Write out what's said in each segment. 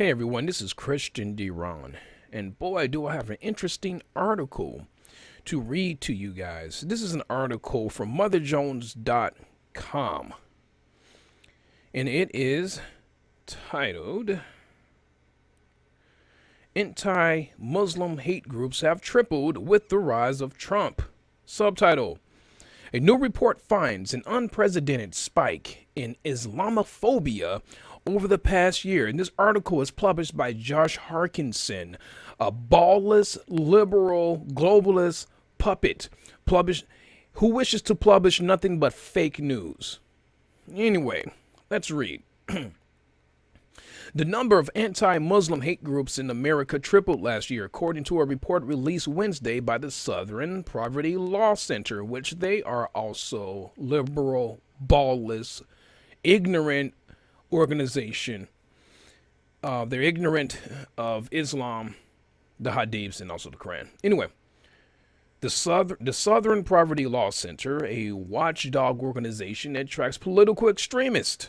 Hey everyone, this is Christian D-Ron, and boy do I have an interesting article to read to you guys. This is an article from motherjones.com, and it is titled, Anti-Muslim Hate Groups Have Tripled with the Rise of Trump. Subtitle, a new report finds an unprecedented spike in Islamophobia over the past year. And this article is published by Josh Harkinson, a ballless, liberal, globalist puppet who wishes to publish nothing but fake news. Anyway, let's read. The number of anti-Muslim hate groups in America tripled last year, according to a report released Wednesday by the Southern Poverty Law Center, which they are also liberal, ballless, ignorant organization. They're ignorant of Islam, the Hadiths, and also the Quran. Anyway, the Southern Poverty Law Center, a watchdog organization that tracks political extremists.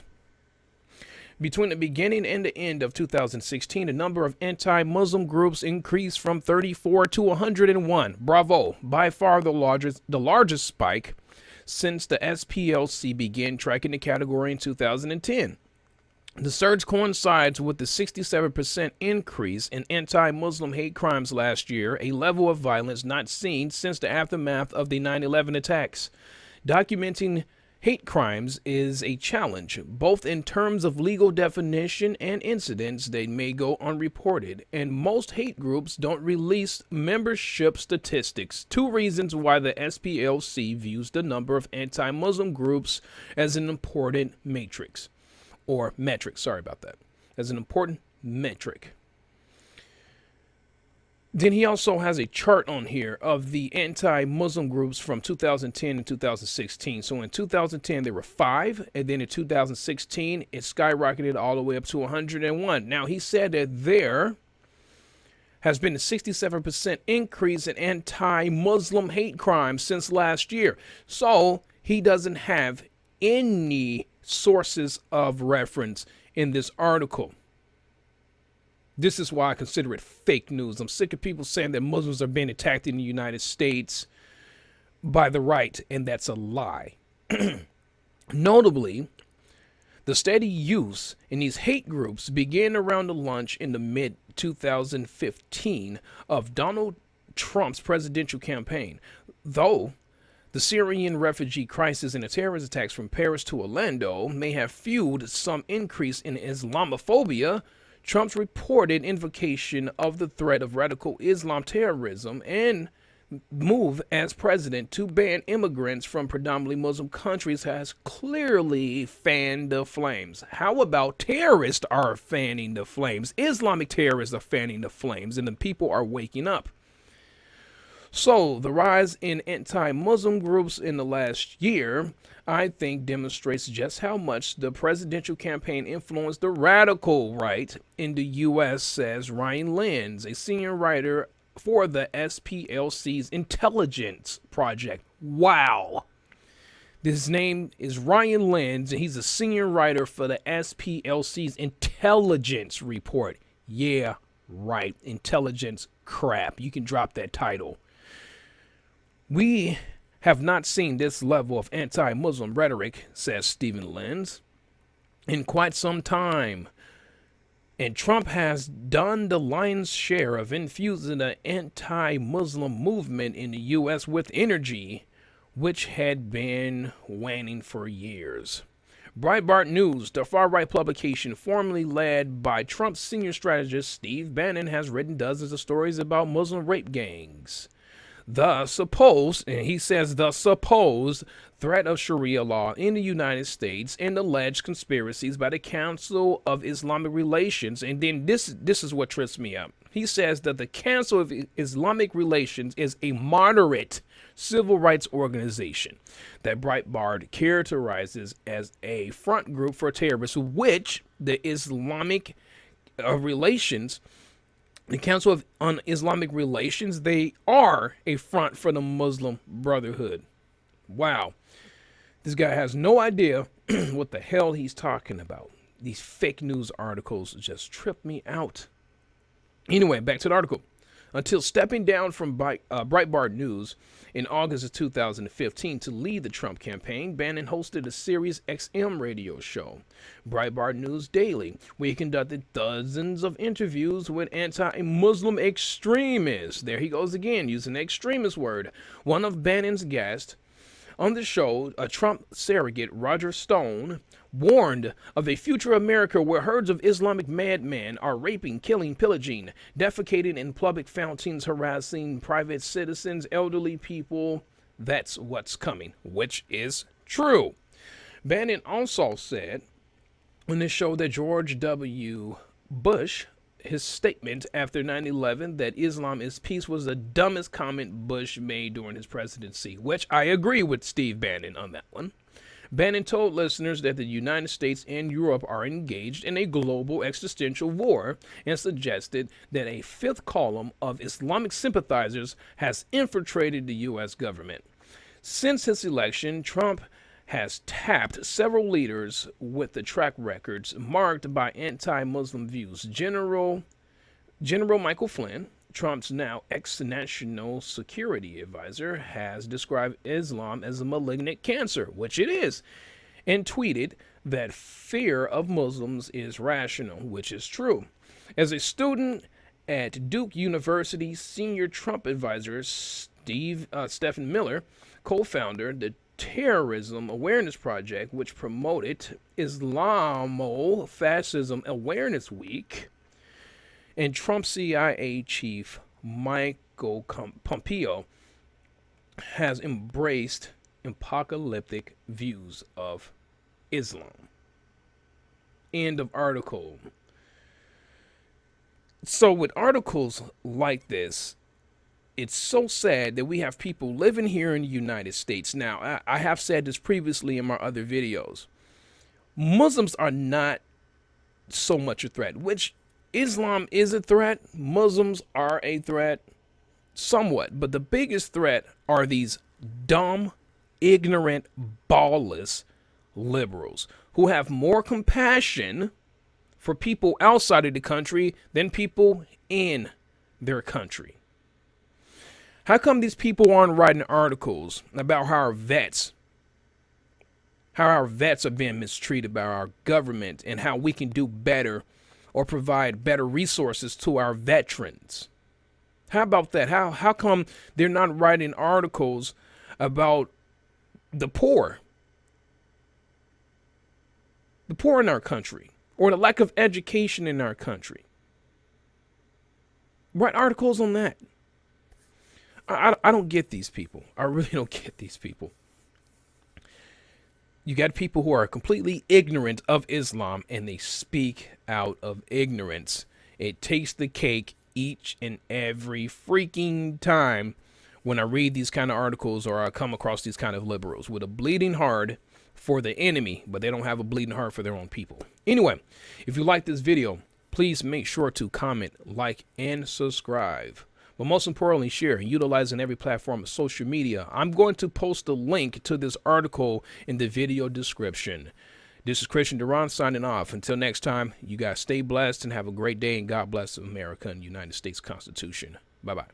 Between the beginning and the end of 2016, the number of anti-Muslim groups increased from 34 to 101. Bravo! By far the largest spike since the SPLC began tracking the category in 2010. The surge coincides with the 67% increase in anti-Muslim hate crimes last year, a level of violence not seen since the aftermath of the 9/11 attacks. Documenting hate crimes is a challenge, both in terms of legal definition and incidents that may go unreported, and most hate groups don't release membership statistics. Two reasons why the SPLC views the number of anti-Muslim groups as an important metric, as an important metric. Then he also has a chart on here of the anti-Muslim groups from 2010 and 2016. So in 2010, there were 5, and then in 2016, it skyrocketed all the way up to 101. Now, he said that there has been a 67% increase in anti-Muslim hate crimes since last year. So he doesn't have any sources of reference in this article. This is why I consider it fake news. I'm sick of people saying that Muslims are being attacked in the United States by the right, and that's a lie. Notably, the steady use in these hate groups began around the launch in the mid-2015 of Donald Trump's presidential campaign. Though the Syrian refugee crisis and the terrorist attacks from Paris to Orlando may have fueled some increase in Islamophobia, Trump's reported invocation of the threat of radical Islam terrorism and move as president to ban immigrants from predominantly Muslim countries has clearly fanned the flames. How about terrorists are fanning the flames? Islamic terrorists are fanning the flames, and the people are waking up. So the rise in anti-Muslim groups in the last year, I think, demonstrates just how much the presidential campaign influenced the radical right in the U.S., says Ryan Lenz, a senior writer for the SPLC's Intelligence Project. Wow. His name is Ryan Lenz, and he's a senior writer for the SPLC's Intelligence Report. Yeah, right. Intelligence crap. You can drop that title. We have not seen this level of anti-Muslim rhetoric, says Stephen Lenz, in quite some time. And Trump has done the lion's share of infusing the anti-Muslim movement in the U.S. with energy, which had been waning for years. Breitbart News, the far-right publication formerly led by Trump's senior strategist Steve Bannon, has written dozens of stories about Muslim rape gangs. The supposed threat of Sharia law in the United States and alleged conspiracies by the Council of Islamic Relations. And then this is what trips me up. He says that the Council of Islamic Relations is a moderate civil rights organization that Breitbart characterizes as a front group for terrorists, which the Islamic Relations, the Council on Islamic Relations, they are a front for the Muslim Brotherhood. Wow. This guy has no idea what the hell he's talking about. These fake news articles just trip me out. Anyway, back to the article. Until stepping down from Breitbart News in August of 2015 to lead the Trump campaign, Bannon hosted a Sirius XM radio show, Breitbart News Daily, where he conducted dozens of interviews with anti-Muslim extremists. There he goes again, using the extremist word. One of Bannon's guests on the show, a Trump surrogate, Roger Stone, warned of a future America where herds of Islamic madmen are raping, killing, pillaging, defecating in public fountains, harassing private citizens, elderly people. That's what's coming, which is true. Bannon also said on the show that George W. Bush, his statement after 9/11 that Islam is peace was the dumbest comment Bush made during his presidency, which I agree with Steve Bannon on that one. Bannon told listeners that the United States and Europe are engaged in a global existential war and suggested that a fifth column of Islamic sympathizers has infiltrated the U.S. government. Since his election, Trump has tapped several leaders with the track records marked by anti-Muslim views. General Michael Flynn, Trump's now ex-national security advisor, has described Islam as a malignant cancer, which it is, and tweeted that fear of Muslims is rational, which is true. As a student at Duke University, senior Trump advisor Stephen Miller co-founded the Terrorism Awareness Project, which promoted Islamofascism Awareness Week, and Trump CIA chief Michael Pompeo has embraced apocalyptic views of Islam. End of article. So with articles like this, it's so sad that we have people living here in the United States. Now, I have said this previously in my other videos. Muslims are not so much a threat, which Islam is a threat. Muslims are a threat somewhat. But the biggest threat are these dumb, ignorant, ballless liberals who have more compassion for people outside of the country than people in their country. How come these people aren't writing articles about how our vets are being mistreated by our government and how we can do better or provide better resources to our veterans? How about that? How come they're not writing articles about the poor in our country, or the lack of education in our country? Write articles on that. I don't get these people. I really don't get these people. You got people who are completely ignorant of Islam and they speak out of ignorance. It takes the cake each and every freaking time when I read these kind of articles or I come across these kind of liberals with a bleeding heart for the enemy, but they don't have a bleeding heart for their own people. Anyway, if you like this video, please make sure to comment, like, and subscribe. But most importantly, share and utilize in every platform of social media. I'm going to post a link to this article in the video description. This is Christian Duran signing off. Until next time, you guys stay blessed and have a great day, and God bless America and the United States Constitution. Bye-bye.